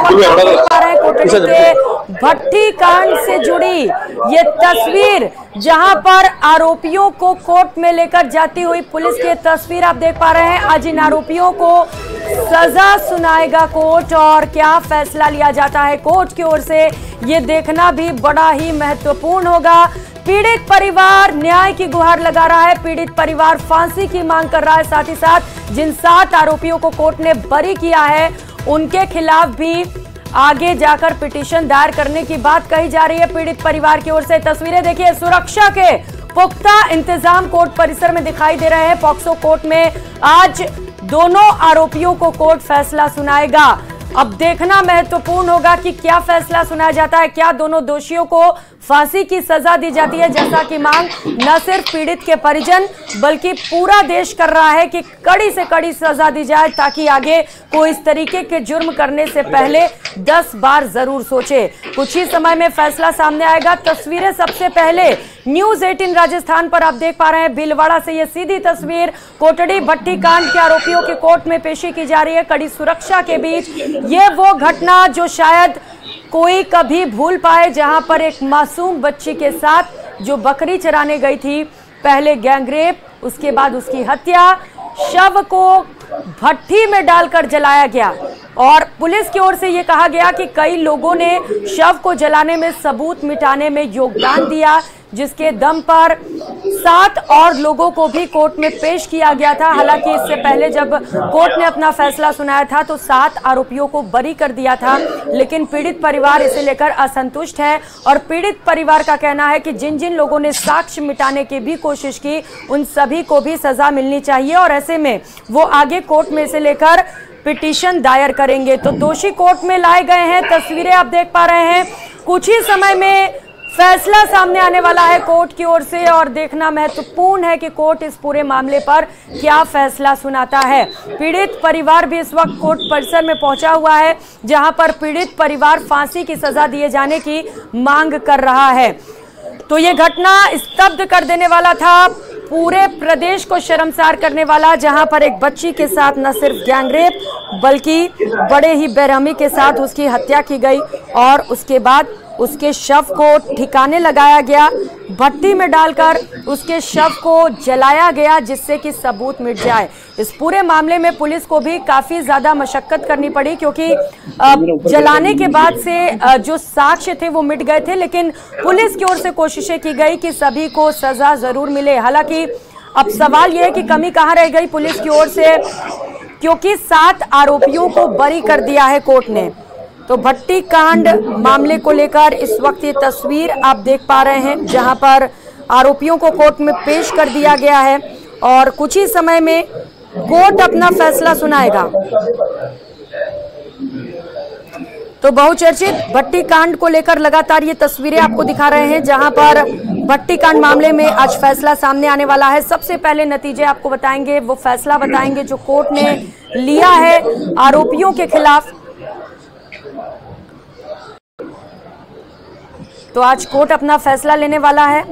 कोटड़ी के भट्टी कांड से जुड़ी ये तस्वीर, जहां पर आरोपियों को कोर्ट में लेकर जाती हुई पुलिस की तस्वीर आप देख पा रहे हैं। आज इन आरोपियों को सजा सुनाएगा कोर्ट और क्या फैसला लिया जाता है कोर्ट की ओर से, ये देखना भी बड़ा ही महत्वपूर्ण होगा। पीड़ित परिवार न्याय की गुहार लगा रहा है, पीड़ित परिवार फांसी की मांग कर रहा है। साथ ही साथ जिन 7 आरोपियों को कोर्ट ने बरी किया है उनके खिलाफ भी आगे जाकर पिटीशन दायर करने की बात कही जा रही है पीड़ित परिवार की ओर से। तस्वीरें देखिए, सुरक्षा के पुख्ता इंतजाम कोर्ट परिसर में दिखाई दे रहे हैं। पॉक्सो कोर्ट में आज दोनों आरोपियों को कोर्ट फैसला सुनाएगा। अब देखना महत्वपूर्ण होगा कि क्या फैसला सुनाया जाता है, क्या दोनों दोषियों को फांसी की सजा दी जाती है, जैसा कि मांग न सिर्फ पीड़ित के परिजन बल्कि पूरा देश कर रहा है कि कड़ी से कड़ी सजा दी जाए, ताकि आगे कोई इस तरीके के जुर्म करने से पहले 10 बार जरूर सोचे। कुछ ही समय में फैसला सामने आएगा। तस्वीरें सबसे पहले न्यूज 18 राजस्थान पर आप देख पा रहे हैं। भीलवाड़ा से ये सीधी तस्वीर, कोटड़ी भट्टी कांड के आरोपियों की कोर्ट में पेशी की जा रही है कड़ी सुरक्षा के बीच। ये वो घटना जो शायद कोई कभी भूल पाए, जहां पर एक मासूम बच्ची के साथ जो बकरी चराने गई थी, पहले गैंगरेप, उसके बाद उसकी हत्या, शव को भट्टी में डालकर जलाया गया और पुलिस की ओर से यह कहा गया कि कई लोगों ने शव को जलाने में, सबूत मिटाने में योगदान दिया, जिसके दम पर 7 और लोगों को भी कोर्ट में पेश किया गया था। हालांकि इससे पहले जब कोर्ट ने अपना फैसला सुनाया था तो 7 आरोपियों को बरी कर दिया था, लेकिन पीड़ित परिवार इसे लेकर असंतुष्ट है और पीड़ित परिवार का कहना है कि जिन जिन लोगों ने साक्ष्य मिटाने की भी कोशिश की उन सभी को भी सजा मिलनी चाहिए और ऐसे में वो आगे कोर्ट में इसे लेकर पिटीशन दायर करेंगे। तो दोषी कोर्ट में लाए गए हैं। तस्वीरें आप देख पा रहे हैं। कुछ ही समय में फैसला सामने आने वाला है कोर्ट की ओर से और देखना महत्वपूर्ण है कि कोर्ट इस पूरे मामले पर क्या फैसला सुनाता है। पीड़ित परिवार भी इस वक्त कोर्ट परिसर में पहुंचा हुआ है, जहां पर पीड़ित परिवार फांसी की सजा दिए जाने की मांग कर रहा है। तो ये घटना स्तब्ध कर देने वाला था, पूरे प्रदेश को शर्मसार करने वाला, जहां पर एक बच्ची के साथ न सिर्फ गैंगरेप बल्कि बड़े ही बेरहमी के साथ उसकी हत्या की गई और उसके बाद उसके शव को ठिकाने लगाया गया, भट्टी में डालकर उसके शव को जलाया गया जिससे कि सबूत मिट जाए। इस पूरे मामले में पुलिस को भी काफी ज्यादा मशक्कत करनी पड़ी, क्योंकि जलाने के बाद से जो साक्ष्य थे वो मिट गए थे, लेकिन पुलिस की ओर से कोशिशें की गई कि सभी को सजा जरूर मिले। हालांकि अब सवाल यह है कि कमी कहाँ रह गई पुलिस की ओर से, क्योंकि 7 आरोपियों को बरी कर दिया है कोर्ट ने। तो भट्टी कांड मामले को लेकर इस वक्त ये तस्वीर आप देख पा रहे हैं, जहां पर आरोपियों को कोर्ट में पेश कर दिया गया है और कुछ ही समय में कोर्ट अपना फैसला सुनाएगा। तो बहुचर्चित भट्टी कांड को लेकर लगातार ये तस्वीरें आपको दिखा रहे हैं, जहां पर भट्टी कांड मामले में आज फैसला सामने आने वाला है। सबसे पहले नतीजे आपको बताएंगे, वो फैसला बताएंगे जो कोर्ट ने लिया है आरोपियों के खिलाफ। तो आज कोर्ट अपना फैसला लेने वाला है।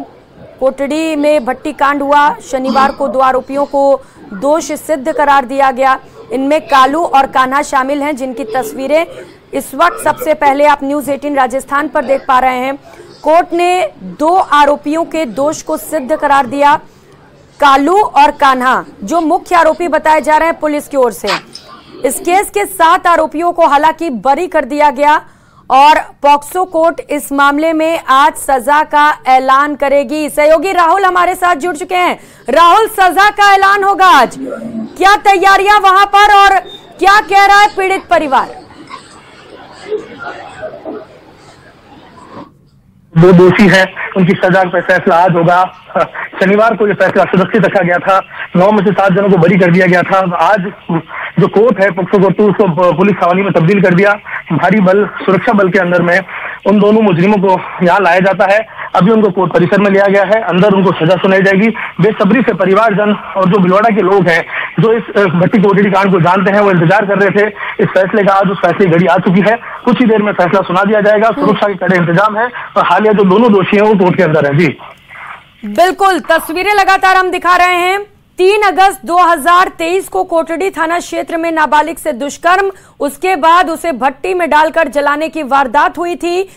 कोटड़ी में भट्टी कांड हुआ, शनिवार को 2 आरोपियों को दोष सिद्ध करार दिया गया। इनमें कालू और कान्हा शामिल हैं, जिनकी तस्वीरें इस वक्त सबसे पहले आप न्यूज 18 राजस्थान पर देख पा रहे हैं। कोर्ट ने 2 आरोपियों के दोष को सिद्ध करार दिया। कालू और कान्हा जो मुख्य आरोपी बताए जा रहे हैं पुलिस की ओर से, इस केस के 7 आरोपियों को हालांकि बरी कर दिया गया और पॉक्सो कोर्ट इस मामले में आज सजा का ऐलान करेगी। सहयोगी राहुल हमारे साथ जुड़ चुके हैं। राहुल, सजा का ऐलान होगा आज, क्या तैयारियां वहां पर और क्या कह रहा है पीड़ित परिवार? 2 दोषी हैं, उनकी सजा का फैसला आज होगा। शनिवार को यह फैसला सुरक्षित रखा गया था, 9 में से 7 जनों को बरी कर दिया गया था। आज जो कोर्ट है पॉक्सो कोर्ट, उसको पुलिस छावनी में तब्दील कर दिया। भारी बल, सुरक्षा बल के अंदर में उन दोनों मुजरिमों को यहाँ लाया जाता है। अभी उनको कोर्ट परिसर में लिया गया है, अंदर उनको सजा सुनाई जाएगी। बेसब्री से परिवारजन और जो भीलवाड़ा के लोग हैं जो इस भट्टी कोटड़ी कांड को जानते हैं, वो इंतजार कर रहे थे इस फैसले का। आज उस फैसले की घड़ी आ चुकी है, कुछ ही देर में फैसला सुना दिया जाएगा। सुरक्षा के कड़े इंतजाम है और हालिया जो दोनों दोषी हैं वो कोर्ट के अंदर है। जी बिल्कुल, तस्वीरें लगातार हम दिखा रहे हैं। 3 अगस्त 2023 को कोटड़ी थाना क्षेत्र में नाबालिग से दुष्कर्म, उसके बाद उसे भट्टी में डालकर जलाने की वारदात हुई थी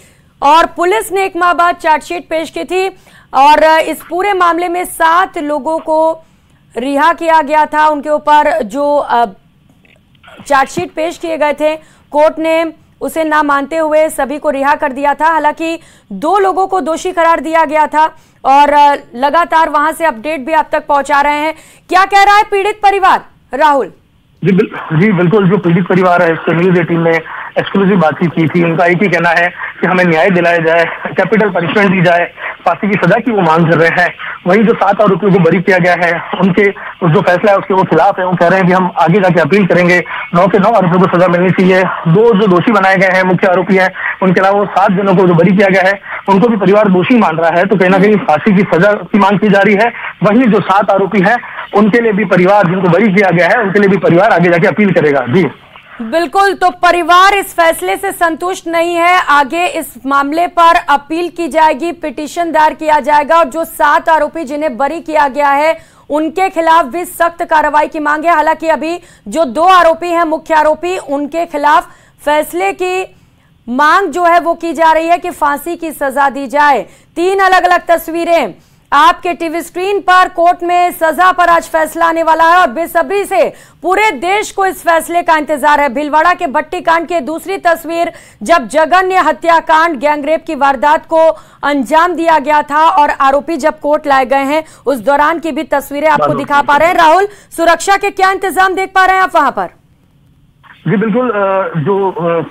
और पुलिस ने 1 माह बाद चार्जशीट पेश की थी और इस पूरे मामले में 7 लोगों को रिहा किया गया था। उनके ऊपर जो चार्जशीट पेश किए गए थे, कोर्ट ने उसे ना मानते हुए सभी को रिहा कर दिया था। हालांकि 2 लोगों को दोषी करार दिया गया था और लगातार वहां से अपडेट भी आप तक पहुंचा रहे हैं। क्या कह रहा है पीड़ित परिवार, राहुल? जी बिल्कुल, जो पीड़ित परिवार है इससे न्यूज़ 18 ने एक्सक्लूसिव बातचीत की थी। उनका एक ही कहना है कि हमें न्याय दिलाया जाए, कैपिटल पनिशमेंट दी जाए, फांसी की सजा की वो मांग कर रहे हैं। वहीं जो 7 आरोपियों को बरी किया गया है, उनके जो फैसला है उसके वो खिलाफ है। वो कह रहे हैं कि हम आगे जाके अपील करेंगे। 9 के 9 आरोपियों को सजा मिलनी चाहिए। 2 जो दोषी बनाए गए हैं, मुख्य आरोपी हैं, उनके अलावा 7 जनों को जो बरी किया गया है उनको भी परिवार दोषी मान रहा है। तो कहीं ना कहीं फांसी की सजा की मांग की जा रही है। वहीं जो 7 आरोपी हैं उनके लिए भी परिवार, जिनको बरी किया गया है, उनके लिए भी परिवार आगे जाके अपील करेगा। जी बिल्कुल, तो परिवार इस फैसले से संतुष्ट नहीं है। आगे इस मामले पर अपील की जाएगी, पिटीशन दायर किया जाएगा और जो 7 आरोपी जिन्हें बरी किया गया है उनके खिलाफ भी सख्त कार्रवाई की मांग है। हालांकि अभी जो 2 आरोपी हैं, मुख्य आरोपी, उनके खिलाफ फैसले की मांग जो है वो की जा रही है कि फांसी की सजा दी जाए। 3 अलग अलग तस्वीरें आपके टीवी स्क्रीन पर। कोर्ट में सजा पर आज फैसला आने वाला है और बेसब्री से पूरे देश को इस फैसले का इंतजार है। भीलवाड़ा के भट्टी कांड की दूसरी तस्वीर, जब जघन्य हत्याकांड, गैंगरेप की वारदात को अंजाम दिया गया था और आरोपी जब कोर्ट लाए गए हैं, उस दौरान की भी तस्वीरें आपको दिखा पा रहे हैं। राहुल, सुरक्षा के क्या इंतजाम देख पा रहे हैं आप वहां पर? जी बिल्कुल, जो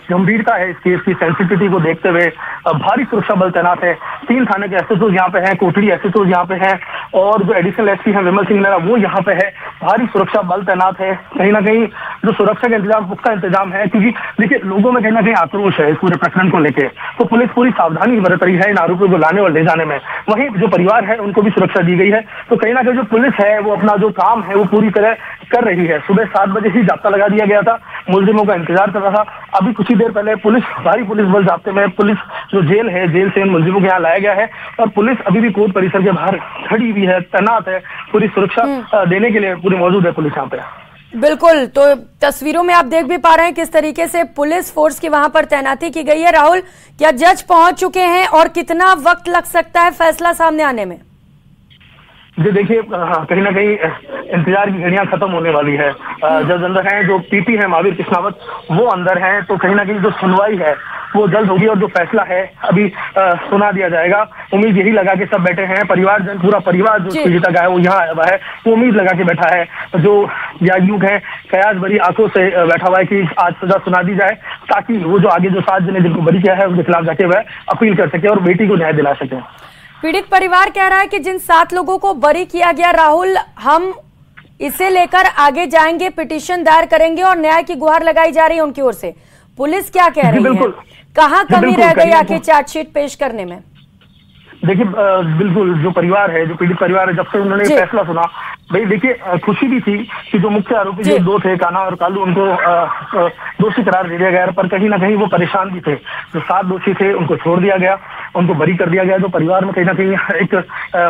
गंभीरता है इस केस की, सेंसिटिविटी को देखते हुए भारी सुरक्षा बल तैनात है। 3 थाने के एसएचओ यहाँ पे हैं, कोटड़ी एसएचओ यहाँ पे हैं और जो एडिशनल एसपी हैं विमल सिंह नेहरा, वो यहाँ पे है। भारी सुरक्षा बल तैनात है। कहीं ना कहीं जो सुरक्षा का इंतजाम, पुख्ता इंतजाम है, क्योंकि देखिए लोगों में कहीं ना कहीं आक्रोश है इस पूरे प्रकरण को लेकर। तो पुलिस पूरी सावधानी बरत रही है इन आरोपियों को लाने और ले जाने में। वहीं जो परिवार है उनको भी सुरक्षा दी गई है। तो कहीं ना कहीं जो पुलिस है वो अपना जो काम है वो पूरी तरह कर रही है। सुबह 7 बजे ही जाब्ता लगा दिया गया था, मुलजिमों का इंतजार कर रहा था। अभी कुछ ही देर पहले भारी पुलिस बल जाब्ते में पुलिस जो जेल है, जेल से इन मुलजिमों को यहाँ लाया गया है और पुलिस अभी भी कोर्ट परिसर के बाहर खड़ी हुई है, तैनात है। पूरी सुरक्षा देने के लिए पूरी मौजूद है पुलिस यहाँ पे। बिल्कुल, तो तस्वीरों में आप देख भी पा रहे हैं किस तरीके से पुलिस फोर्स की वहां पर तैनाती की गई है। राहुल, क्या जज पहुंच चुके हैं और कितना वक्त लग सकता है फैसला सामने आने में? जी देखिए, कहीं ना कहीं इंतजार की घड़ियां खत्म होने वाली है। जज अंदर हैं, जो पीपी है महावीर कृष्णावत, वो अंदर हैं। तो कहीं ना कहीं जो सुनवाई है वो जल्द होगी और जो फैसला है अभी सुना दिया जाएगा। उम्मीद यही लगा के सब बैठे हैं, परिवारजन, पूरा परिवार जो पीड़िता का है वो यहाँ आया है, वो उम्मीद लगा के बैठा है। जो यायुग है, कयास बड़ी आंखों से बैठा हुआ है कि आज सजा सुना दी जाए, ताकि वो जो आगे जो 7 जने जिनको बरी किया है उनके खिलाफ जाके वह अपील कर सके और बेटी को न्याय दिला सके। पीड़ित परिवार कह रहा है कि जिन 7 लोगों को बरी किया गया, राहुल, हम इसे लेकर आगे जाएंगे, पिटीशन दायर करेंगे और न्याय की गुहार लगाई जा रही है उनकी ओर से। पुलिस क्या कह रही है? कहाँ कमी रह गई आखिर चार्जशीट पेश करने में? देखिए बिल्कुल, जो परिवार है, जो पीड़ित परिवार है, जब से उन्होंने फैसला सुना, भाई देखिए खुशी भी थी कि जो मुख्य आरोपी जो 2 थे, कान्हा और कालू, उनको दोषी करार दे दिया गया, पर कहीं ना कहीं वो परेशान भी थे। जो 7 दोषी थे उनको छोड़ दिया गया, उनको बरी कर दिया गया। तो परिवार में कहीं ना कहीं एक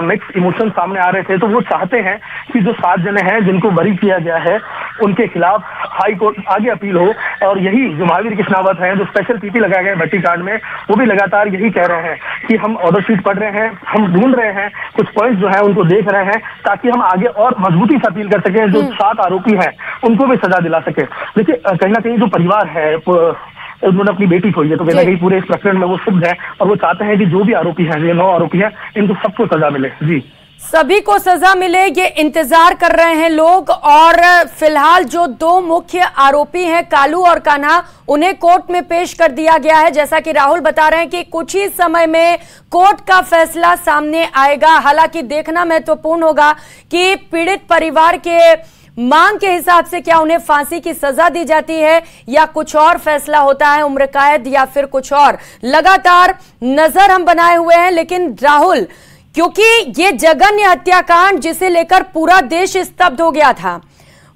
मिक्स इमोशन सामने आ रहे थे। तो वो चाहते हैं कि जो 7 जने हैं जिनको बरी किया गया है उनके खिलाफ हाई कोर्ट आगे अपील हो। और यही जो महावीर कृष्णावत है, जो स्पेशल पीपी लगाए गए भट्टी कांड में, वो भी लगातार यही कह रहे हैं कि हम ऑर्डर शीट पढ़ रहे हैं, हम ढूंढ रहे हैं, कुछ पॉइंट जो है उनको देख रहे हैं, ताकि हम आगे और मजबूती से अपील कर सके, जो 7 आरोपी हैं उनको भी सजा दिला सके। देखिए कहीं ना कहीं जो परिवार है, उन्होंने अपनी बेटी खोई है, तो कहीं ना कहीं पूरे इस प्रकरण में वो शुभ है और वो चाहते हैं कि जो भी आरोपी हैं, ये 9 आरोपी हैं, इनको सबको सजा मिले। जी, सभी को सजा मिले, ये इंतजार कर रहे हैं लोग। और फिलहाल जो 2 मुख्य आरोपी हैं, कालू और कान्हा, उन्हें कोर्ट में पेश कर दिया गया है। जैसा कि राहुल बता रहे हैं कि कुछ ही समय में कोर्ट का फैसला सामने आएगा। हालांकि देखना महत्वपूर्ण होगा कि पीड़ित परिवार के मांग के हिसाब से क्या उन्हें फांसी की सजा दी जाती है या कुछ और फैसला होता है, उम्र कैद या फिर कुछ और। लगातार नजर हम बनाए हुए हैं। लेकिन राहुल, क्योंकि ये जघन्य हत्याकांड जिसे लेकर पूरा देश स्तब्ध हो गया था,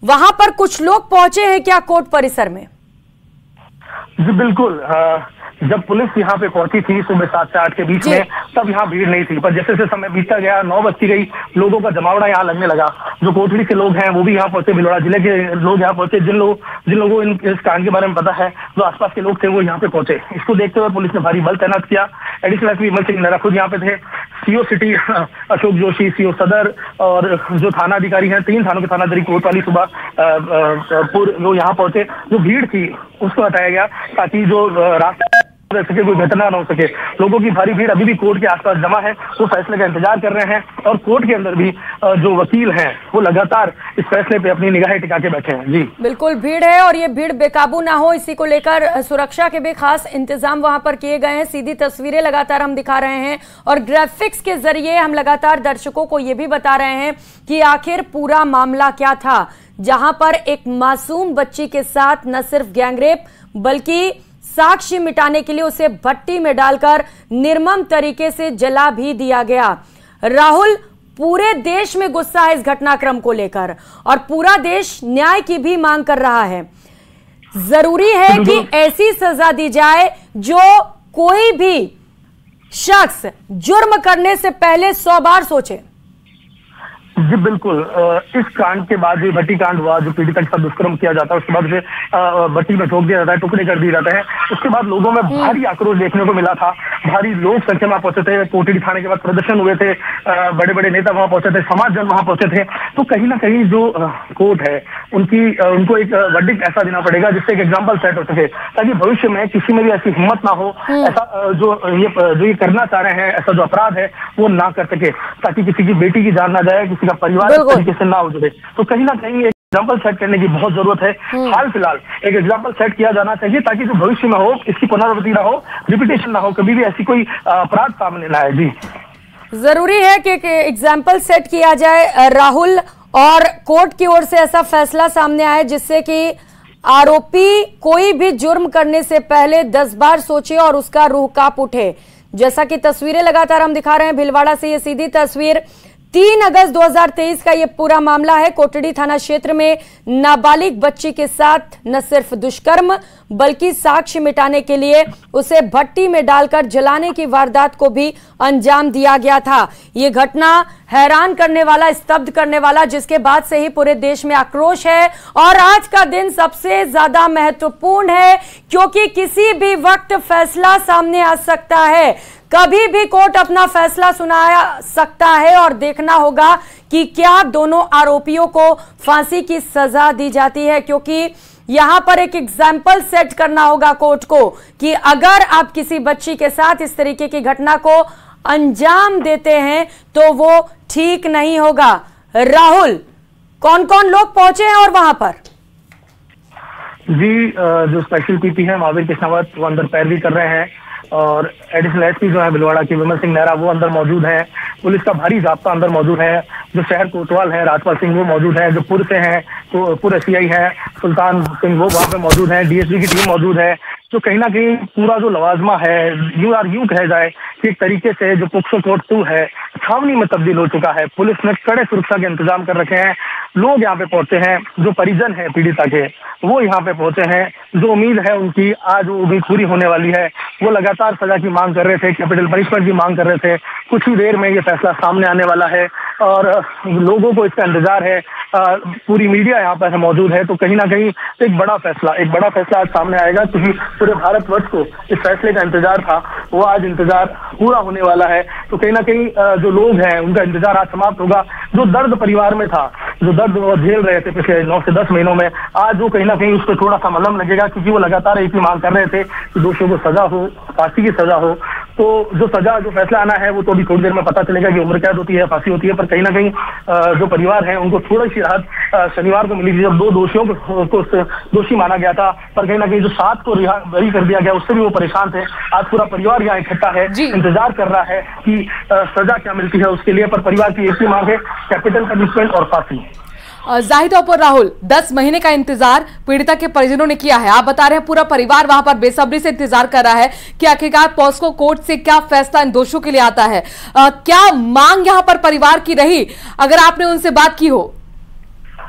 वहां पर कुछ लोग पहुंचे हैं क्या कोर्ट परिसर में? जी बिल्कुल, जब पुलिस यहाँ पे पहुंची थी सुबह 7 से 8 के बीच में, तब यहाँ भीड़ नहीं थी, पर जैसे जैसे समय बीतता गया, 9 बजती गई, लोगों का जमावड़ा यहाँ लगने लगा। जो कोटड़ी के लोग हैं वो भी यहाँ पहुंचे, भीलवाड़ा जिले के लोग यहाँ पहुंचे, जिन लोगों को इस कांड के बारे में पता है, जो आसपास के लोग थे वो यहाँ पे पहुंचे। इसको देखते हुए पुलिस ने भारी बल तैनात किया। एडिशनल एसपी विमल सिंह नेहरा खुद यहाँ पे थे, CO city Ashok Joshi, CO सदर और जो थाना अधिकारी हैं, 3 थानों के थानाधिकारी कोतवाली वो यहाँ पहुंचे। जो भीड़ थी उसको हटाया गया ताकि जो रास्ता रह सके, कोई घटना न हो सके। लोगों की भारी भीड़ अभी भी कोर्ट के आसपास जमा है, वो फैसले का इंतजार कर रहे हैं और कोर्ट के अंदर भी जो वकील हैं वो लगातार इस फैसले पे अपनी निगाहें टिका के बैठे हैं। जी बिल्कुल भीड़ है और ये भीड़ बेकाबू ना हो, इसी को लेकर सुरक्षा के भी खास इंतजाम वहां पर किए गए हैं। सीधी तस्वीरें लगातार हम दिखा रहे हैं और ग्राफिक्स के जरिए हम लगातार दर्शकों को ये भी बता रहे हैं कि आखिर पूरा मामला क्या था, जहां पर एक मासूम बच्ची के साथ न सिर्फ गैंगरेप बल्कि साक्ष्य मिटाने के लिए उसे भट्टी में डालकर निर्मम तरीके से जला भी दिया गया। राहुल, पूरे देश में गुस्सा है इस घटनाक्रम को लेकर और पूरा देश न्याय की भी मांग कर रहा है। जरूरी है कि ऐसी सजा दी जाए जो कोई भी शख्स जुर्म करने से पहले 100 बार सोचे। जी बिल्कुल। इस कांड के बाद जो भट्टी कांड हुआ, जो पीड़िता के साथ दुष्कर्म किया जाता है, उसके बाद उसे भट्टी में ठोक दिया जाता है, टुकड़े कर दिए जाते हैं। उसके बाद लोगों में भारी आक्रोश देखने को मिला था, भारी लोग संख्या में पहुंचे थे। कोटड़ी थाने के बाद प्रदर्शन हुए थे, बड़े बड़े नेता वहां पहुंचे थे, समाज जन वहां पहुंचे थे। तो कहीं ना कहीं जो कोर्ट है उनको एक वर्डिक्ट ऐसा देना पड़ेगा जिससे एक एग्जाम्पल सेट हो सके, ताकि भविष्य में किसी में भी ऐसी हिम्मत ना हो, ऐसा जो ये करना चाह रहे हैं, ऐसा जो अपराध है वो ना कर सके, ताकि किसी की बेटी की जान ना जाए, किसी का परिवार इस तरीके से ना उजड़े। तो कहीं ना कहीं एक एग्जाम्पल सेट करने की बहुत जरूरत है। हाल फिलहाल एक एग्जाम्पल सेट किया जाना चाहिए ताकि जो भविष्य में हो इसकी पुनरावृत्ति ना हो, रिपीटेशन ना हो, कभी भी ऐसी कोई अपराध सामने ना आए। जी जरूरी है कि एग्जाम्पल सेट किया जाए राहुल, और कोर्ट की ओर से ऐसा फैसला सामने आए जिससे कि आरोपी कोई भी जुर्म करने से पहले 10 बार सोचे और उसका रूह कांप उठे। जैसा कि तस्वीरें लगातार हम दिखा रहे हैं भीलवाड़ा से, ये सीधी तस्वीर 3 अगस्त 2023 का ये पूरा मामला है। कोटड़ी थाना क्षेत्र में नाबालिग बच्ची के साथ न सिर्फ दुष्कर्म बल्कि साक्ष्य मिटाने के लिए उसे भट्टी में डालकर जलाने की वारदात को भी अंजाम दिया गया था। ये घटना हैरान करने वाला, स्तब्ध करने वाला, जिसके बाद से ही पूरे देश में आक्रोश है। और आज का दिन सबसे ज्यादा महत्वपूर्ण है क्योंकि किसी भी वक्त फैसला सामने आ सकता है, कभी भी कोर्ट अपना फैसला सुना सकता है और देखना होगा कि क्या दोनों आरोपियों को फांसी की सजा दी जाती है, क्योंकि यहां पर एक एग्जाम्पल सेट करना होगा कोर्ट को कि अगर आप किसी बच्ची के साथ इस तरीके की घटना को अंजाम देते हैं तो वो ठीक नहीं होगा। राहुल, कौन कौन लोग पहुंचे हैं और वहां पर? जी, जो स्पेशल पीपी है महावीर कृष्णावत वो अंदर पैरवी कर रहे हैं और एडिशनल एसपी जो है भीलवाड़ा की विमल सिंह नेहरा वो अंदर मौजूद है। पुलिस का भारी जाब्ता अंदर मौजूद है। जो शहर कोतवाल है राजपाल सिंह वो मौजूद है। जो पुर से हैं तो पुर एसआई है सुल्तान सिंह वो वहाँ पे मौजूद है। डीएसपी की टीम मौजूद है। तो कहीं ना कहीं पूरा जो लवाजमा है यूं कहा जाए कि एक तरीके से जो पोक्सो कोर्ट 2 है छावनी में तब्दील हो चुका है। पुलिस ने कड़े सुरक्षा के इंतजाम कर रखे हैं। लोग यहाँ पे पहुंचे हैं, जो परिजन है पीड़िता के वो यहाँ पे पहुंचे हैं। जो उम्मीद है उनकी आज वो उम्मीद पूरी होने वाली है। वो लगातार सजा की मांग कर रहे थे, कैपिटल पनिशमेंट की मांग कर रहे थे। कुछ ही देर में ये फैसला सामने आने वाला है और लोगों को इसका इंतजार है। पूरी मीडिया यहाँ पर मौजूद है। तो कहीं ना कहीं एक बड़ा फैसला आज सामने आएगा, क्योंकि पूरे भारतवर्ष को इस फैसले का इंतजार था, वो आज इंतजार पूरा होने वाला है। तो कहीं ना कहीं जो लोग हैं उनका इंतजार आज समाप्त होगा। जो दर्द परिवार में था, जो दर्द वो झेल रहे थे पिछले 9 से 10 महीनों में, आज वो कहीं ना कहीं उस पर थोड़ा सा मलहम लगेगा, क्योंकि वो लगातार एक ही मांग कर रहे थे कि दोषियों को सजा हो, फांसी की सजा हो। तो जो फैसला आना है वो तो अभी थोड़ी देर में पता चलेगा कि उम्र कैद होती है, फांसी होती है। पर कहीं ना कहीं जो परिवार है उनको थोड़ी सी राहत शनिवार को मिली थी, जब 2 दोषियों को दोषी माना गया था। पर कहीं ना कहीं जो 7 को बरी कर दिया गया उससे भी वो परेशान थे। आज पूरा परिवार यहाँ इकट्ठा है, इंतजार कर रहा है कि सजा क्या मिलती है उसके लिए। पर परिवार की एक ही मांग है, कैपिटल पनिशमेंट और फांसी। जाहिर तौर पर राहुल, 10 महीने का इंतजार पीड़िता के परिजनों ने किया है। आप बता रहे हैं पूरा परिवार वहां पर बेसब्री से इंतजार कर रहा है कि आखिरकार पॉस्को कोर्ट से क्या फैसला इन दोषियों के लिए आता है। क्या मांग यहां पर परिवार की रही, अगर आपने उनसे बात की हो?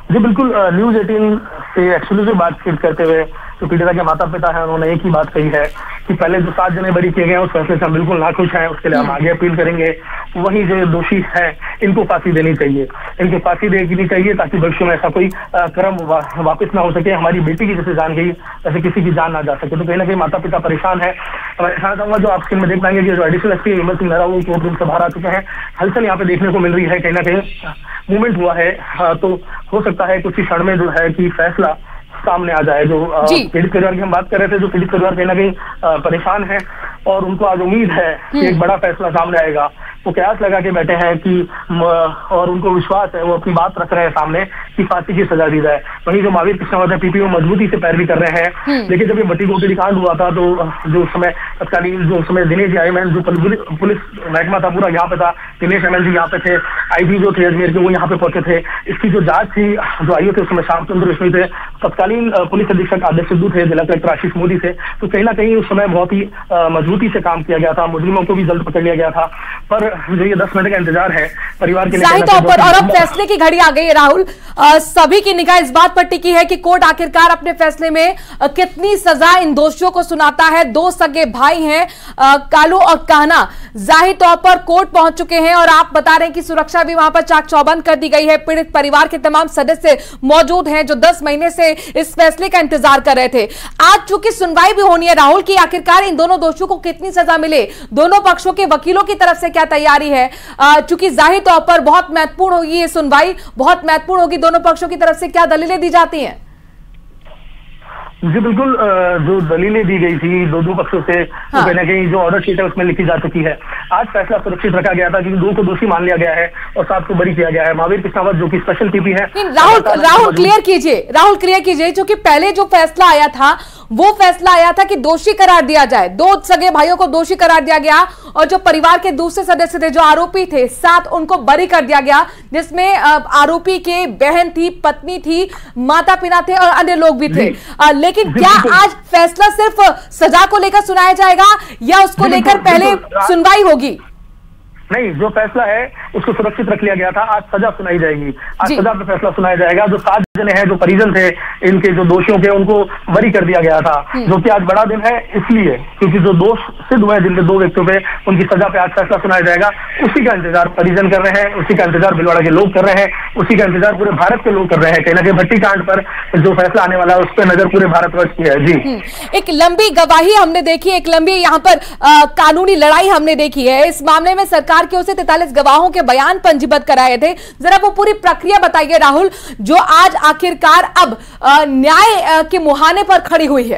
जी बिल्कुल, न्यूज़ 18 से एक्सक्लूसिव बातचीत करते हुए जो पीड़िता के माता पिता है उन्होंने एक ही बात कही है कि पहले जो 7 जने बरी किए गए उस फैसले से हम बिल्कुल नाखुश हैं, उसके लिए हम आगे अपील करेंगे। वहीं जो दोषी है इनको फांसी देनी चाहिए, इनको फांसी देनी चाहिए ताकि भविष्य में ऐसा कोई क्रम वापस ना हो सके। हमारी बेटी की जैसे जान गई ऐसे किसी की जान ना जा सके। तो कहीं ना कहीं माता पिता परेशान है। मैं कहना चाहूंगा जो आप स्क्रीन में देख पाएंगे कि जो एडिशनल एसपी विमल सिंह नेहरा वो कोर्ट रूम से बाहर आ चुके हैं। हलचल यहाँ पे देखने को मिल रही है, कहीं ना कहीं मूवमेंट हुआ है। तो हो सकता है कुछ ही क्षण में जो है कि फैसला सामने आ जाए। जो पीड़ित परिवार की हम बात कर रहे थे, जो पीड़ित परिवार कहीं ना कहीं परेशान है और उनको आज उम्मीद है कि एक बड़ा फैसला सामने आएगा। वो कयास लगा के बैठे हैं कि और उनको विश्वास है, वो अपनी बात रख रहे हैं सामने कि फांसी की सजा दी जाए। वहीं जो महावीर कृष्णावत है पीपीओ मजबूती से पैरवी कर रहे हैं। लेकिन जब ये भट्टी गोटी कांड हुआ था तो जो समय तत्कालीन जो समय दिनेश जी जो पुलिस महकमा था पूरा यहाँ पे था, दिनेश एमएल जी यहाँ पे थे, आईजी जो थे अजमेर के वो यहाँ पे पहुंचे थे। इसकी जो जांच थी जो आईओ थे उस समय श्याम चंद्र रश्मि थे, तत्कालीन पुलिस अधीक्षक आदेश सिद्धू थे, जिला कलेक्टर आशीष मोदी थे। तो कहीं ना कहीं उस समय बहुत ही मजबूती से काम किया गया था, मुजरिमों को भी जल्द पकड़ लिया गया था। पर जो ये 10 मिनट का इंतजार है परिवार के लिए और अब फैसले की घड़ी आ गई है राहुल। सभी की निगाह इस बात पर टिकी है कि कोर्ट आखिरकार अपने फैसले में कितनी सजा इन दोषियों को सुनाता है। 2 सगे भाई हैं कालू और कहना, जाहिर तौर पर कोर्ट पहुंच चुके हैं और आप बता रहे हैं कि सुरक्षा भी वहां पर चाक चौबंद कर दी गई है। पीड़ित परिवार के तमाम सदस्य मौजूद हैं जो 10 महीने से इस फैसले का इंतजार कर रहे थे। आज चूंकि सुनवाई भी होनी है राहुल की आखिरकार इन दोनों दोषियों को कितनी सजा मिले, दोनों पक्षों के वकीलों की तरफ से क्या तैयारी है, चूंकि जाहिर तौर पर बहुत महत्वपूर्ण होगी ये सुनवाई, बहुत महत्वपूर्ण होगी, दोनों पक्षों की तरफ से क्या दलीलें दी जाती हैं? जी बिल्कुल, जो दलीलें दी गई थी दो पक्षों से तो कहीं ना कहीं जो ऑर्डर शीट है उसमें लिखी जा चुकी है। आज फैसला सुरक्षित रखा गया था क्योंकि 2 को दोषी मान लिया गया है और 7 को बरी किया गया है। महावीर कृष्णावत जो कि स्पेशल पीपी है। राहुल क्लियर कीजिए क्योंकि पहले जो फैसला आया था वो फैसला आया था कि दोषी करार दिया जाए, 2 सगे भाइयों को दोषी करार दिया गया और जो परिवार के दूसरे सदस्य थे जो आरोपी थे 7 उनको बरी कर दिया गया, जिसमें आरोपी के बहन थी, पत्नी थी, माता पिता थे और अन्य लोग भी थे। लेकिन क्या आज फैसला सिर्फ सजा को लेकर सुनाया जाएगा या उसको लेकर पहले सुनवाई होगी? नहीं, जो फैसला है उसको सुरक्षित रख लिया गया था। आज सजा सुनाई जाएगी, आज सजा पे फैसला सुनाया जाएगा। जो 7 जने हैं जो परिजन थे इनके जो दोषियों के उनको बरी कर दिया गया था, जो कि आज बड़ा दिन है इसलिए क्योंकि जो दोष सिद्ध हुए जिनके 2 व्यक्तियों पे उनकी सजा पे आज फैसला सुनाया जाएगा। उसी का इंतजार परिजन कर रहे हैं, उसी का इंतजार भिलवाड़ा के लोग कर रहे हैं, उसी का इंतजार पूरे भारत के लोग कर रहे हैं। कहीं ना कहीं भट्टी कांड पर जो फैसला आने वाला है उस पर नजर पूरे भारतवर्ष की है। जी, एक लंबी गवाही हमने देखी, एक लंबी यहाँ पर कानूनी लड़ाई हमने देखी है। इस मामले में सरकार की ओर से 43 गवाहों के बयान पंजीबद्ध कराए थे। जरा वो पूरी प्रक्रिया बताइए राहुल, जो आज आखिरकार अब न्याय के मुहाने पर खड़ी हुई है।